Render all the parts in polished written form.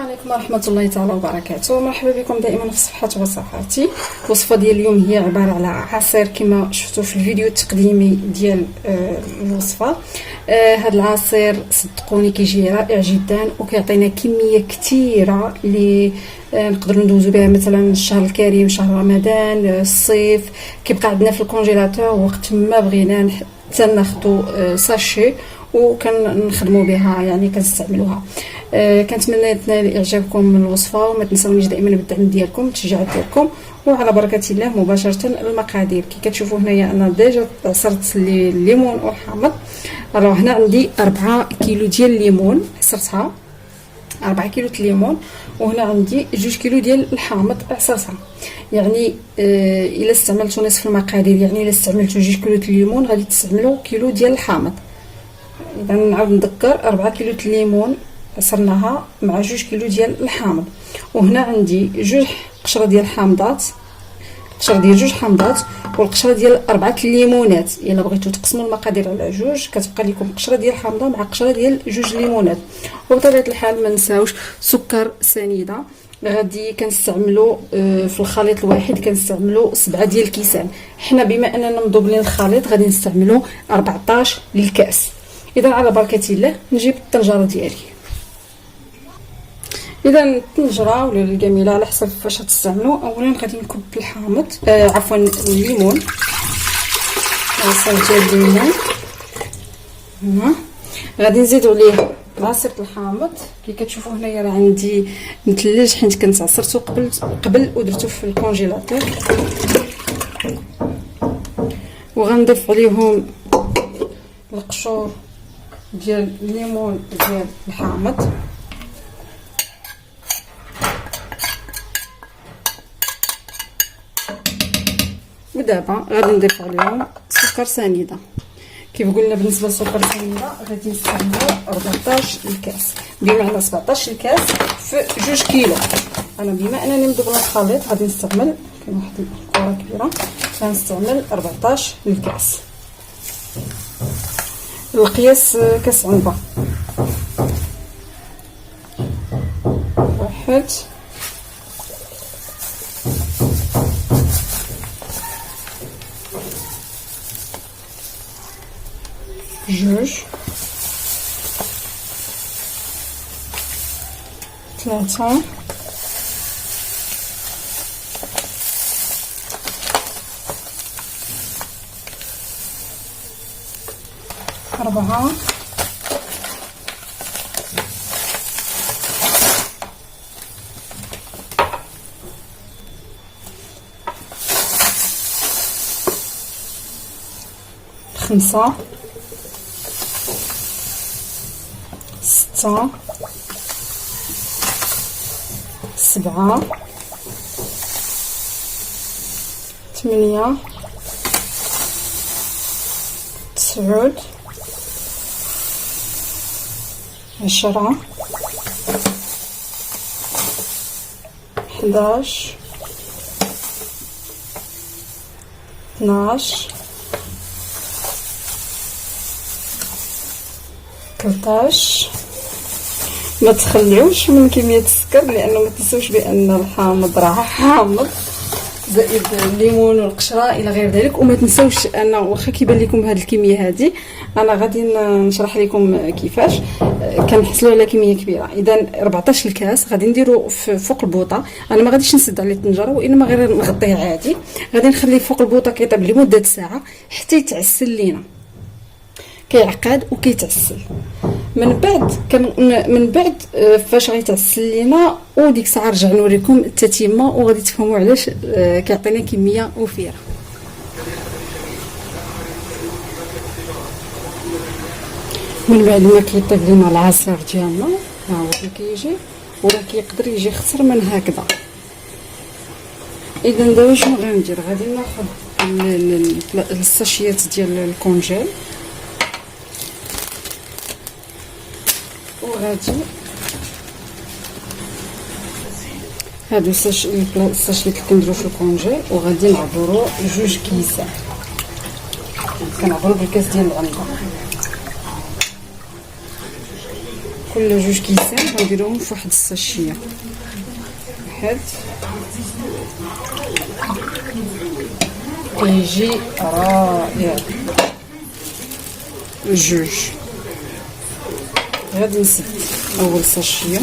عليكم ورحمة الله تعالى وبركاته. مرحبا بكم دائما في صفحة وصفاتي. الوصفة ديال اليوم هي عبارة على عصير كما شفتوا في الفيديو التقديمي ديال الوصفة. هذا العصير صدقوني كيجي رائع جدا وكيعطينا كمية كثيرة اللي نقدروا ندوزو بها مثلا الشهر الكريم، شهر رمضان، الصيف. كيبقى عندنا في الكونجيلاتور وقت ما بغينا حتى ناخذوا ساشي وكنخدموا بها، يعني كنستعملوها. كنتمنى تنال اعجابكم من الوصفه، وما تنساونيش دائما بالدعم ديالكم، التشجيعات ديالكم. وعلى بركه الله مباشره المقادير. كي كتشوفوا هنايا انا ديجا عصرت الليمون والحامض. راه هنا عندي 4 كيلو ديال الليمون عصرتها، 4 كيلو الليمون، وهنا عندي 2 كيلو ديال الحامض عصرتها. يعني الا استعملتوا نصف المقادير، يعني الا استعملتوا 2 كيلو الليمون غادي تستعملوا كيلو ديال الحامض. اذا نعاود نذكر 4 كيلو الليمون عصرناها مع 2 كيلو ديال الحامض. وهنا عندي 2 قشره ديال الحامضات، قشره ديال 2 حامضات، والقشره ديال 4 الليمونات. الا بغيتوا تقسموا المقادير على 2 كتبقى لكم قشره ديال الحامضه مع قشره ديال 2 ليمونات. وبطبيعه الحال ما نساوش سكر سنيده. غادي كنستعملوا في الخليط الواحد كنستعملوا 7 ديال الكيسان. حنا بما اننا مضوبلين الخليط غادي نستعملوا 14 للكاس. اذا على بركه الله نجيب الطنجره ديالي. اذا الطنجره ولا الجميله على حسب فاش تستعملوا. اولا غادي نكب الحامض عفوا الليمون، عصير ديال الليمون هنا. غادي نزيدوا عليه عصير الحامض. كي كتشوفوا هنايا راه عندي مثلج حيت كنت عصرته قبل ودرته في الكونجيلاتور. وغنضيف عليهم القشور ديال الليمون ديال الحامض. ودابا غادي نضيف عليهم سكر سنيده. كيف قلنا بالنسبه للسكر سنيده غادي نستعملوا 14 الكاس، بمعنى 17 الكاس في 2 كيلو. انا بما انني مضبله الخليط غادي نستعمل واحد الكره كبيره، غنستعمل 14 الكاس. القياس كاس عنبه، 1 2 3 4 5 6 7 8 9 10 11 12 13. ما تخليوش من كميه السكر لانه ما تنسوش بان الحامض راه حامض زائد الليمون والقشره الى غير ذلك. وما تنسوش ان واخا كيبان لكم هذه الكميه هذه، انا غادي نشرح لكم كيفاش كنحصلوا على كميه كبيره. اذا 14 الكاس غادي نديروا فوق البوطه. انا ما غاديش نسد عليه الطنجره وانما غير نغطيه عادي. غادي نخليه فوق البوطه كيطيب لمده ساعه حتى يتعسل لينا، كيعقد وكيتعسل. من بعد فاش غيتعسل لينا وديك الساعه نرجع نوريكم التتمه وغادي تفهموا علاش كيعطينا كميه وفيره. من بعد ما كيطيب لينا العصير ديالنا ها هو كيجي، وراه كيقدر يجي خسر من هكذا. اذا دابا شنو غندير؟ غادي ناخذ الساشيات ديال الكونجيل وغادي هادو الساشيات اللي كنديرو في الكونجي، وغادي نعبرو 2 كيسان. كنعبرو بالكاس ديال العنبه. كل جوج كيسان غنديروهم في واحد الساشيه. واحد كيجي رائع. جوج غادي نسد اول ساشيه،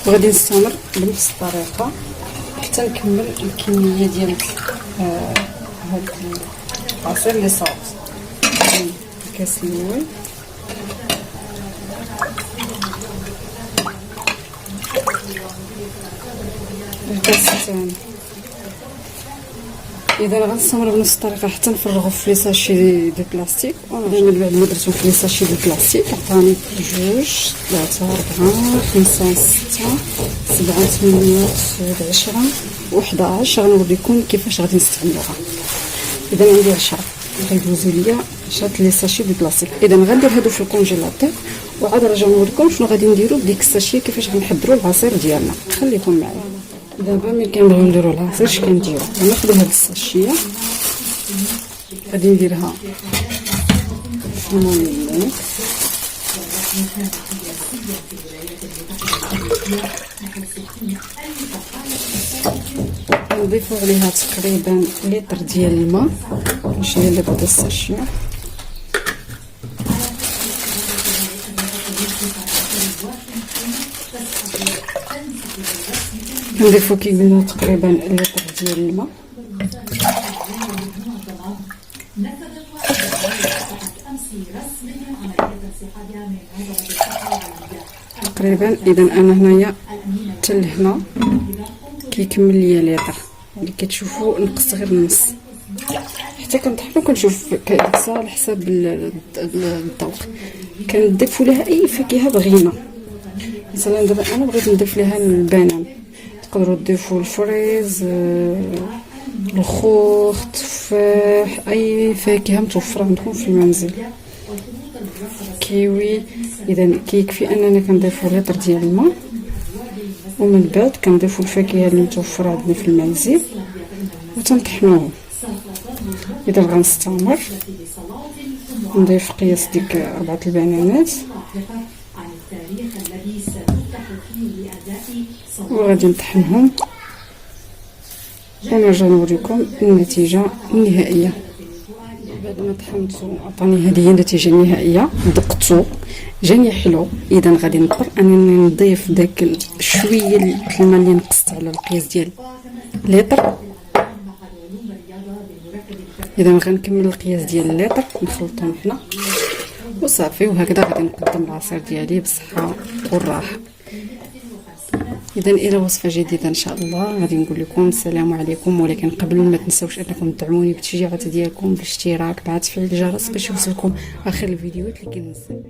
وغادي نستمر بنفس الطريقه حتى نكمل الكميه ديال هاد العصير اللي صافي. الكاس الاول، الكاس الثاني. اذا غنستمر بنفس الطريقه حتى نفرغو في لي ساشي دو بلاستيك. من بعد ما درتو في لي ساشي دو بلاستيك عطاني 2 3 4 5 6 7 8 9 10 و11. غنوريكم كيفاش غادي نستعملوها. اذا عندي 10 غيدوزو ليا 10 لي ساشي دو بلاستيك. اذا غندير هادو في الكونجيلاتور وعاد نرجع نوريكم شنو غادي نديرو بديك الساشي، كيفاش غنحضروا العصير ديالنا. خليكم معايا. دابا ملي كنبغيو نديرو العصير اش كنديرو؟ غناخدو هاد الساشيه غادي نديرها في المولين، نضيفو عليها تقريبا لتر ديال الماء. نشري دابا هاد الساشيه نضيفو كي قلنا تقريبا لتر ديال الماء. تقريبا اذا انا هنايا حتى لهنا كيكمل ليا لتر اللي كتشوفوا، نقص غير النص حتى كنطحنو كنشوف كيكسا على حساب الذوق. كنضيفوا لها اي فاكهه بغينا. مثلا دابا انا بغيت نضيف لها البنان، تقدروا تضيفوا الفريز، الخوخ، التفاح، اي فاكهه متوفره عندكم في المنزل، كيوي. اذا كيكفي اننا كنضيفوا لتر ديال الماء، ومن بعد كنضيفوا الفاكهه اللي متوفره عندنا في المنزل وتنطحنوهم. اذا غنستمر نضيف قياس ديك 4 البنانات وغادي نطحنهم ونرجع نوريكم النتيجه النهائيه. بعد ما طحنتو عطاني هذه هي النتيجه النهائيه. دقتو جاني حلو. اذا غادي نضطر انني نضيف داك شويه الماء اللي نقصت على القياس ديال لتر. اذا غنكمل القياس ديال اللتر نخلطهم حنا وصافي. وهكذا غادي نقدم العصير ديالي بالصحه والراحه. اذا الى وصفه جديده ان شاء الله غادي نقول لكم السلام عليكم. ولكن قبل ما تنساوش انكم تدعموني بالتشجيعات ديالكم بالاشتراك مع تفعيل الجرس باش يوصلكم اخر الفيديوهات اللي كننزل.